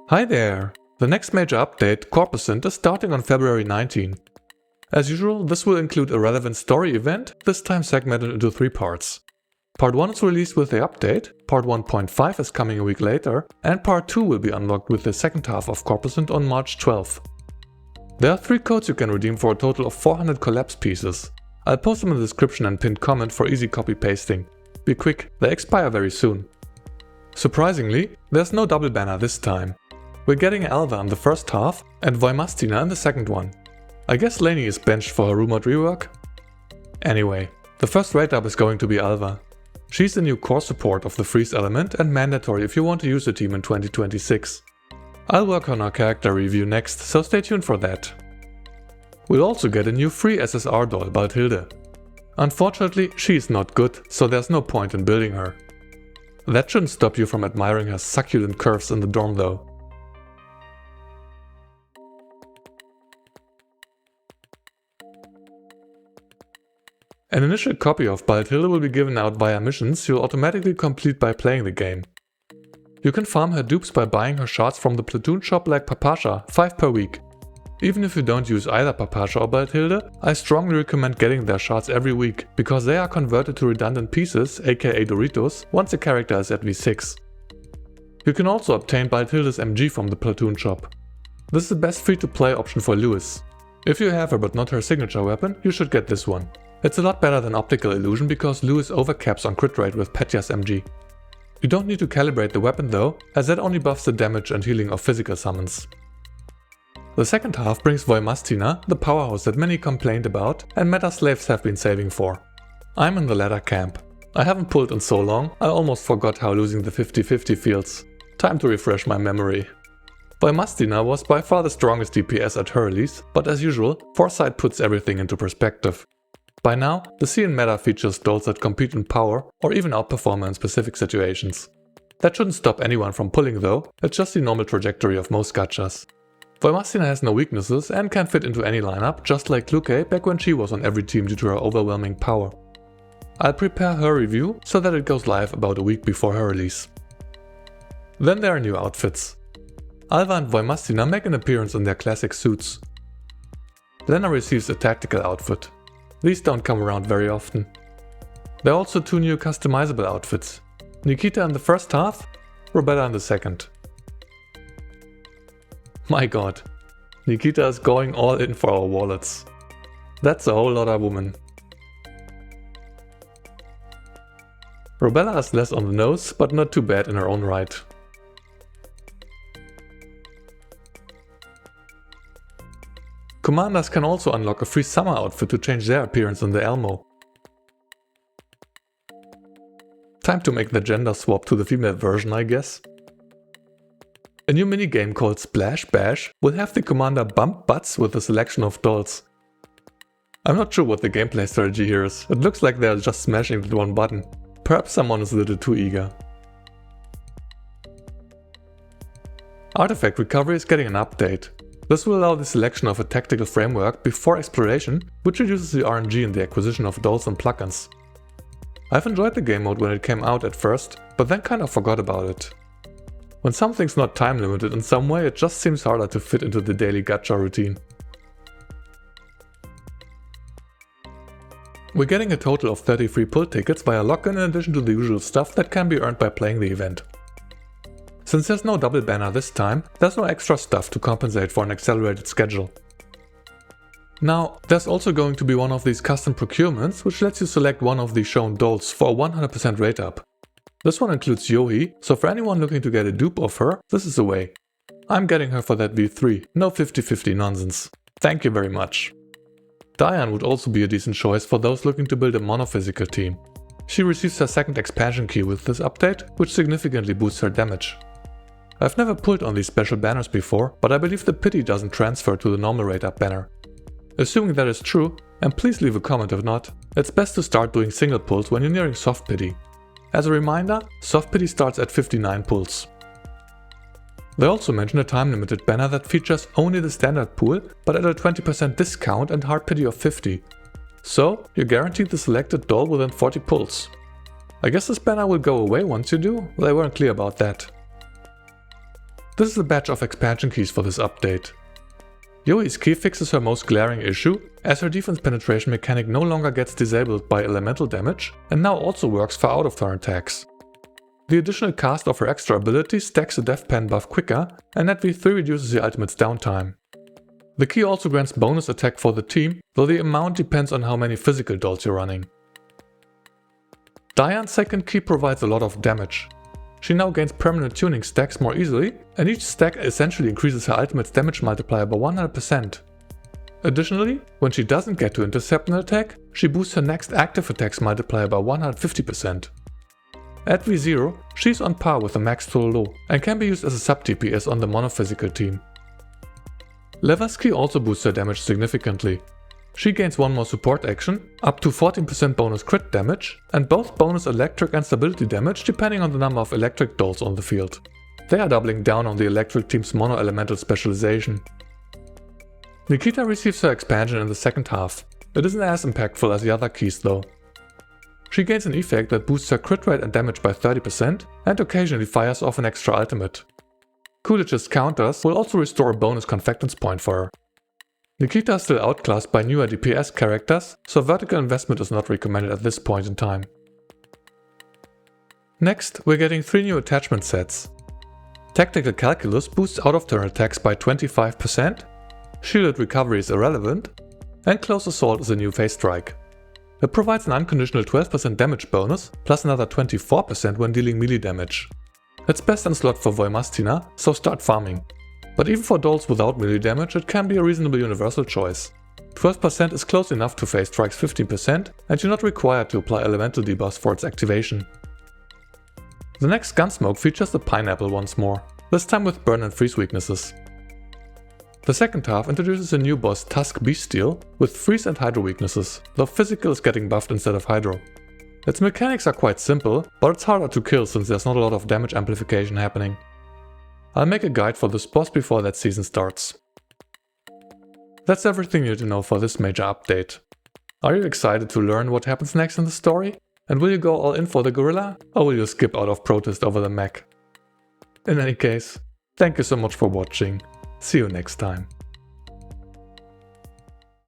Hi there! The next major update, Corposant, is starting on February 19. As usual, this will include a relevant story event, this time segmented into 3 parts. Part 1 is released with the update, Part 1.5 is coming a week later, and Part 2 will be unlocked with the second half of Corposant on March 12th. There are 3 codes you can redeem for a total of 400 collapse pieces. I'll post them in the description and pinned comment for easy copy pasting. Be quick, they expire very soon. Surprisingly, there's no double banner this time. We're getting Alva in the first half and Voymastina in the second one. I guess Lainey is benched for her rumored rework? Anyway, the first rate up is going to be Alva. She's the new core support of the freeze element and mandatory if you want to use the team in 2026. I'll work on our character review next, so stay tuned for that. We'll also get a new free SSR doll, Balthilde. Unfortunately, she's not good, so there's no point in building her. That shouldn't stop you from admiring her succulent curves in the dorm though. An initial copy of Balthilde will be given out via missions you'll automatically complete by playing the game. You can farm her dupes by buying her shards from the platoon shop like Papasha, 5 per week. Even if you don't use either Papasha or Balthilde, I strongly recommend getting their shards every week, because they are converted to redundant pieces, aka Doritos, once a character is at V6. You can also obtain Balthilde's MG from the platoon shop. This is the best free-to-play option for Lewis. If you have her but not her signature weapon, you should get this one. It's a lot better than Optical Illusion because Lewis overcaps on crit rate with Petya's MG. You don't need to calibrate the weapon though, as that only buffs the damage and healing of physical summons. The second half brings Voymastina, the powerhouse that many complained about and meta slaves have been saving for. I'm in the latter camp. I haven't pulled in so long, I almost forgot how losing the 50-50 feels. Time to refresh my memory. Voymastina was by far the strongest DPS at her release, but as usual, Foresight puts everything into perspective. By now, the CN meta features dolls that compete in power or even outperform her in specific situations. That shouldn't stop anyone from pulling though, it's just the normal trajectory of most gachas. Voymastina has no weaknesses and can fit into any lineup, just like Luke back when she was on every team due to her overwhelming power. I'll prepare her review so that it goes live about a week before her release. Then there are new outfits. Alva and Voymastina make an appearance in their classic suits. Lena receives a tactical outfit. These don't come around very often. There are also 2 new customizable outfits. Nikita in the first half, Robella in the second. My god, Nikita is going all in for our wallets. That's a whole lot of woman. Robella is less on the nose, but not too bad in her own right. Commanders can also unlock a free summer outfit to change their appearance in the Elmo. Time to make the gender swap to the female version, I guess. A new minigame called Splash Bash will have the commander bump butts with a selection of dolls. I'm not sure what the gameplay strategy here is, it looks like they're just smashing with one button. Perhaps someone is a little too eager. Artifact Recovery is getting an update. This will allow the selection of a tactical framework before exploration, which reduces the RNG in the acquisition of dolls and plugins. I've enjoyed the game mode when it came out at first, but then kind of forgot about it. When something's not time limited in some way, it just seems harder to fit into the daily gacha routine. We're getting a total of 33 pull tickets via login in addition to the usual stuff that can be earned by playing the event. Since there's no double banner this time, there's no extra stuff to compensate for an accelerated schedule. Now, there's also going to be one of these custom procurements which lets you select one of the shown dolls for a 100% rate up. This one includes Yohi, so for anyone looking to get a dupe of her, this is the way. I'm getting her for that V3, no 50-50 nonsense. Thank you very much. Diane would also be a decent choice for those looking to build a monophysical team. She receives her second expansion key with this update, which significantly boosts her damage. I've never pulled on these special banners before, but I believe the pity doesn't transfer to the normal rate up banner. Assuming that is true, and please leave a comment if not, it's best to start doing single pulls when you're nearing soft pity. As a reminder, soft pity starts at 59 pulls. They also mention a time limited banner that features only the standard pool, but at a 20% discount and hard pity of 50. So, you're guaranteed the selected doll within 40 pulls. I guess this banner will go away once you do, they weren't clear about that. This is a batch of expansion keys for this update. Yoi's key fixes her most glaring issue, as her defense penetration mechanic no longer gets disabled by elemental damage and now also works for out of turn attacks. The additional cast of her extra ability stacks the death pen buff quicker, and at V3 reduces the ultimate's downtime. The key also grants bonus attack for the team, though the amount depends on how many physical dolls you're running. Diane's second key provides a lot of damage. She now gains permanent tuning stacks more easily, and each stack essentially increases her ultimate's damage multiplier by 100%. Additionally, when she doesn't get to intercept an attack, she boosts her next active attack's multiplier by 150%. At V0, she's on par with the max Tololo and can be used as a sub-DPS on the monophysical team. Lever's key also boosts her damage significantly. She gains one more support action, up to 14% bonus crit damage, and both bonus electric and stability damage depending on the number of electric dolls on the field. They are doubling down on the electric team's mono-elemental specialization. Nikita receives her expansion in the second half. It isn't as impactful as the other keys though. She gains an effect that boosts her crit rate and damage by 30% and occasionally fires off an extra ultimate. Coolidge's counters will also restore a bonus confectance point for her. Nikita is still outclassed by newer DPS characters, so vertical investment is not recommended at this point in time. Next, we're getting 3 new attachment sets. Tactical Calculus boosts out of turn attacks by 25%, Shielded Recovery is irrelevant, and Close Assault is a new phase strike. It provides an unconditional 12% damage bonus, plus another 24% when dealing melee damage. It's best in slot for Voymastina, so start farming. But even for dolls without melee damage, it can be a reasonable universal choice. 12% is close enough to phase strike's 15%, and you're not required to apply elemental debuffs for its activation. The next Gunsmoke features the pineapple once more, this time with burn and freeze weaknesses. The second half introduces a new boss Tusk Bestial with freeze and hydro weaknesses, though physical is getting buffed instead of hydro. Its mechanics are quite simple, but it's harder to kill since there's not a lot of damage amplification happening. I'll make a guide for this boss before that season starts. That's everything you need to know for this major update. Are you excited to learn what happens next in the story? And will you go all in for the gorilla, or will you skip out of protest over the mech? In any case, thank you so much for watching. See you next time.